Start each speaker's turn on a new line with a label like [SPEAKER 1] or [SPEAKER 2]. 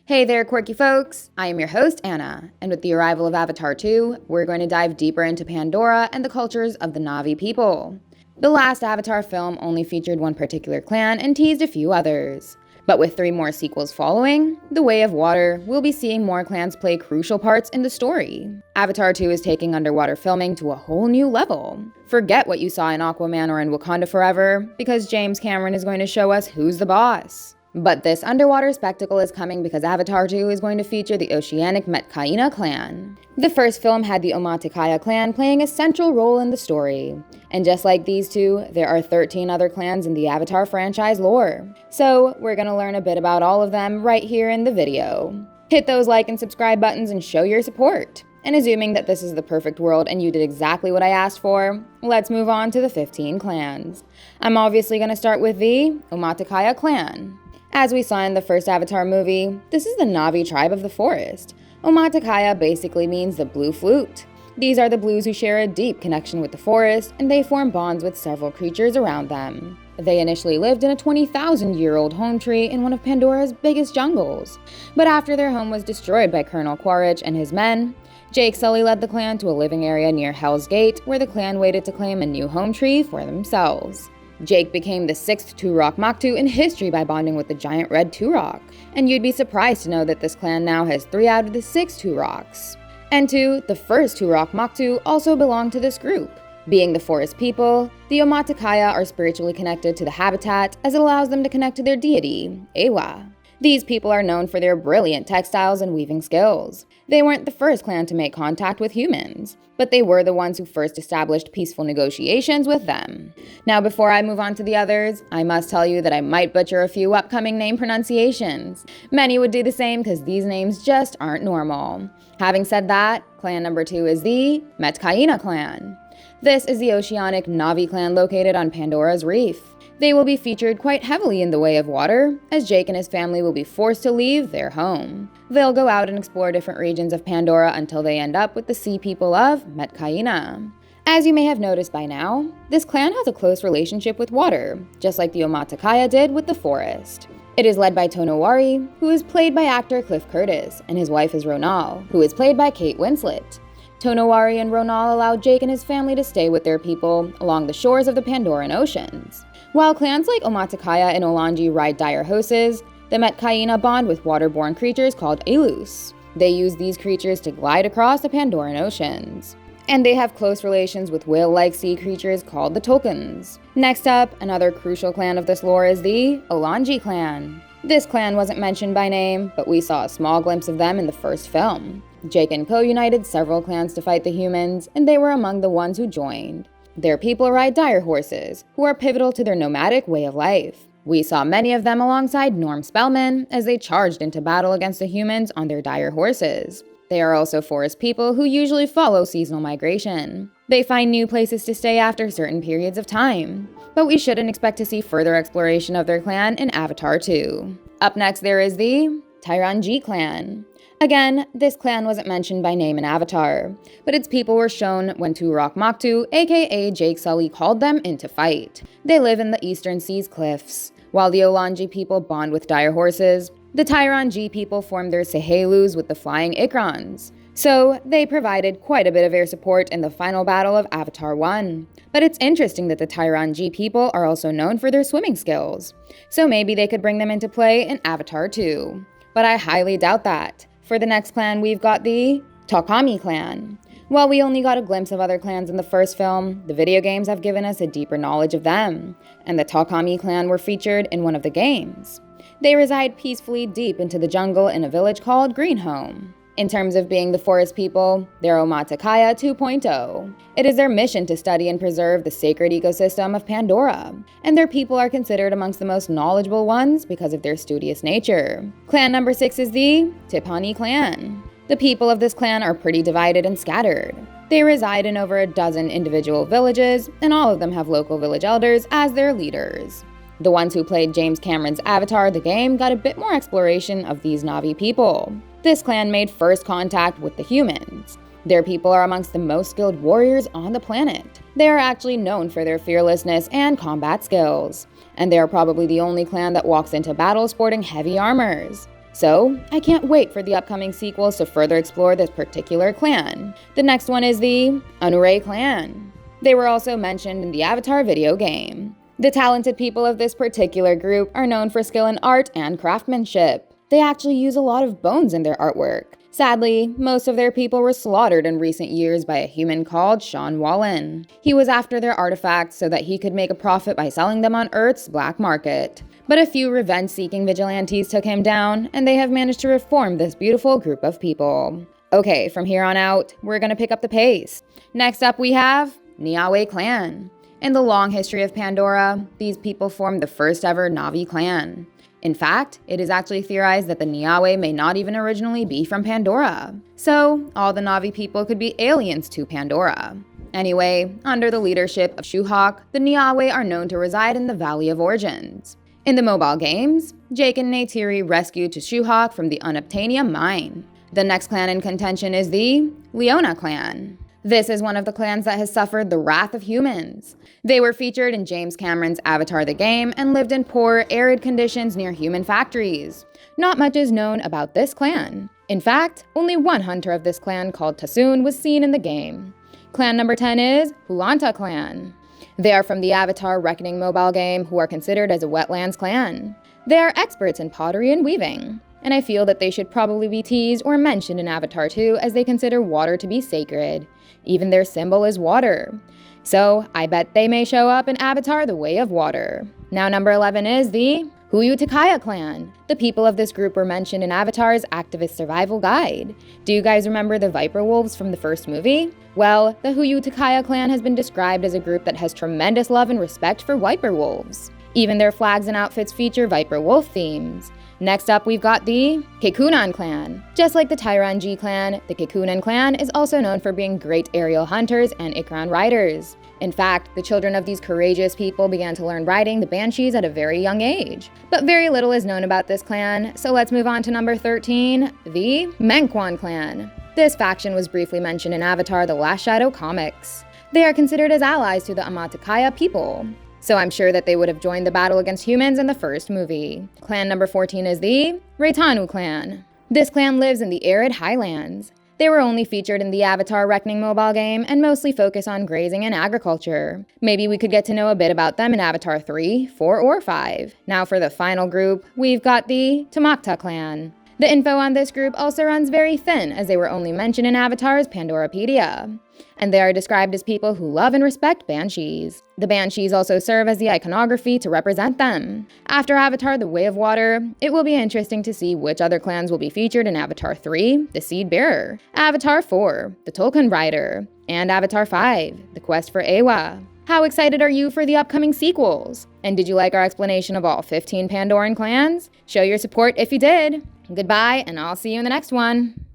[SPEAKER 1] Hey there, quirky folks! I am your host, Anna, and with the arrival of Avatar 2, we're going to dive deeper into Pandora and the cultures of the Na'vi people. The last Avatar film only featured one particular clan and teased a few others. But with 3 more sequels following, The Way of Water, we'll be seeing more clans play crucial parts in the story. Avatar 2 is taking underwater filming to a whole new level. Forget what you saw in Aquaman or in Wakanda Forever, because James Cameron is going to show us who's the boss. But this underwater spectacle is coming because Avatar 2 is going to feature the oceanic Omaticaya clan. The first film had the Omaticaya clan playing a central role in the story. And just like these two, there are 13 other clans in the Avatar franchise lore. So we're gonna learn a bit about all of them right here in the video. Hit those like and subscribe buttons and show your support. And assuming that this is the perfect world and you did exactly what I asked for, let's move on to the 15 clans. I'm obviously gonna start with the Omaticaya clan. As we saw in the first Avatar movie, this is the Na'vi tribe of the forest. Omaticaya basically means the blue flute. These are the blues who share a deep connection with the forest, and they form bonds with several creatures around them. They initially lived in a 20,000-year-old home tree in one of Pandora's biggest jungles. But after their home was destroyed by Colonel Quaritch and his men, Jake Sully led the clan to a living area near Hell's Gate, where the clan waited to claim a new home tree for themselves. Jake became the 6th Turok Maktu in history by bonding with the giant red Turok, and you'd be surprised to know that this clan now has 3 out of the 6 Turoks. And 2, the first Turok Maktu also belong to this group. Being the forest people, the Omaticaya are spiritually connected to the habitat as it allows them to connect to their deity, Ewa. These people are known for their brilliant textiles and weaving skills. They weren't the first clan to make contact with humans, but they were the ones who first established peaceful negotiations with them. Now, before I move on to the others, I must tell you that I might butcher a few upcoming name pronunciations. Many would do the same because these names just aren't normal. Having said that, clan number 2 is the Omaticaya clan. This is the oceanic Na'vi clan located on Pandora's reef. They will be featured quite heavily in The Way of Water, as Jake and his family will be forced to leave their home. They'll go out and explore different regions of Pandora until they end up with the sea people of Omaticaya. As you may have noticed by now, this clan has a close relationship with water, just like the Omaticaya did with the forest. It is led by Tonowari, who is played by actor Cliff Curtis, and his wife is Ronal, who is played by Kate Winslet. Tonowari and Ronal allow Jake and his family to stay with their people along the shores of the Pandoran oceans. While clans like Omaticaya and Olanji ride dire horses, the Omaticaya bond with waterborne creatures called Elus. They use these creatures to glide across the Pandoran oceans. And they have close relations with whale-like sea creatures called the Tokens. Next up, another crucial clan of this lore is the Olanji clan. This clan wasn't mentioned by name, but we saw a small glimpse of them in the first film. Jake and Co united several clans to fight the humans, and they were among the ones who joined. Their people ride dire horses, who are pivotal to their nomadic way of life. We saw many of them alongside Norm Spellman as they charged into battle against the humans on their dire horses. They are also forest people who usually follow seasonal migration. They find new places to stay after certain periods of time. But we shouldn't expect to see further exploration of their clan in Avatar 2. Up next there is the Tyranji clan. Again, this clan wasn't mentioned by name in Avatar, but its people were shown when Turok Maktu, aka Jake Sully, called them into fight. They live in the Eastern Seas cliffs. While the Olanji people bond with dire horses, the Tyranji people formed their Sehelus with the flying Ikrons. So, they provided quite a bit of air support in the final battle of Avatar 1. But it's interesting that the Tyranji people are also known for their swimming skills. So maybe they could bring them into play in Avatar 2. But I highly doubt that. For the next clan, we've got the Takami clan. While we only got a glimpse of other clans in the first film, the video games have given us a deeper knowledge of them, and the Takami clan were featured in one of the games. They reside peacefully deep into the jungle in a village called Greenhome. In terms of being the forest people, they're Omaticaya 2.0. It is their mission to study and preserve the sacred ecosystem of Pandora, and their people are considered amongst the most knowledgeable ones because of their studious nature. Clan number 6 is the Tipani clan. The people of this clan are pretty divided and scattered. They reside in over a dozen individual villages, and all of them have local village elders as their leaders. The ones who played James Cameron's Avatar the game got a bit more exploration of these Na'vi people. This clan made first contact with the humans. Their people are amongst the most skilled warriors on the planet. They are actually known for their fearlessness and combat skills, and they are probably the only clan that walks into battle sporting heavy armors. So, I can't wait for the upcoming sequels to further explore this particular clan. The next one is the Unure clan. They were also mentioned in the Avatar video game. The talented people of this particular group are known for skill in art and craftsmanship. They actually use a lot of bones in their artwork. Sadly, most of their people were slaughtered in recent years by a human called Sean Wallen. He was after their artifacts so that he could make a profit by selling them on Earth's black market. But a few revenge-seeking vigilantes took him down, and they have managed to reform this beautiful group of people. Okay, from here on out, we're gonna pick up the pace. Next up we have Niawe clan. In the long history of Pandora, these people formed the first ever Na'vi clan. In fact, it is actually theorized that the Niawe may not even originally be from Pandora. So, all the Na'vi people could be aliens to Pandora. Anyway, under the leadership of Shuhawk, the Niawe are known to reside in the Valley of Origins. In the mobile games, Jake and Neytiri rescued Shuhawk from the Unobtainium mine. The next clan in contention is the Leona clan. This is one of the clans that has suffered the wrath of humans. They were featured in James Cameron's Avatar the Game and lived in poor, arid conditions near human factories. Not much is known about this clan. In fact, only one hunter of this clan called Tassoon was seen in the game. Clan number 10 is Hulanta clan. They are from the Avatar Reckoning mobile game who are considered as a wetlands clan. They are experts in pottery and weaving, and I feel that they should probably be teased or mentioned in Avatar 2 as they consider water to be sacred. Even their symbol is water. So, I bet they may show up in Avatar The Way of Water. Now number 11 is the Omaticaya clan. The people of this group were mentioned in Avatar's Activist Survival Guide. Do you guys remember the Viper Wolves from the first movie? Well, the Omaticaya clan has been described as a group that has tremendous love and respect for Viper Wolves. Even their flags and outfits feature Viper Wolf themes. Next up, we've got the Kekunan clan. Just like the Tyranji clan, the Kekunan clan is also known for being great aerial hunters and Ikran riders. In fact, the children of these courageous people began to learn riding the Banshees at a very young age. But very little is known about this clan, so let's move on to number 13, the Menkwan clan. This faction was briefly mentioned in Avatar The Last Shadow comics. They are considered as allies to the Omaticaya people, so I'm sure that they would have joined the battle against humans in the first movie. Clan number 14 is the Reitanu clan. This clan lives in the arid highlands. They were only featured in the Avatar Reckoning mobile game and mostly focus on grazing and agriculture. Maybe we could get to know a bit about them in Avatar 3, 4, or 5. Now for the final group, we've got the Tamakta clan. The info on this group also runs very thin as they were only mentioned in Avatar's Pandorapedia. And they are described as people who love and respect Banshees. The Banshees also serve as the iconography to represent them. After Avatar The Way of Water, it will be interesting to see which other clans will be featured in Avatar 3, The Seed Bearer, Avatar 4, The Tolkien Rider, and Avatar 5, The Quest for Eywa. How excited are you for the upcoming sequels? And did you like our explanation of all 15 Pandoran clans? Show your support if you did. Goodbye, and I'll see you in the next one.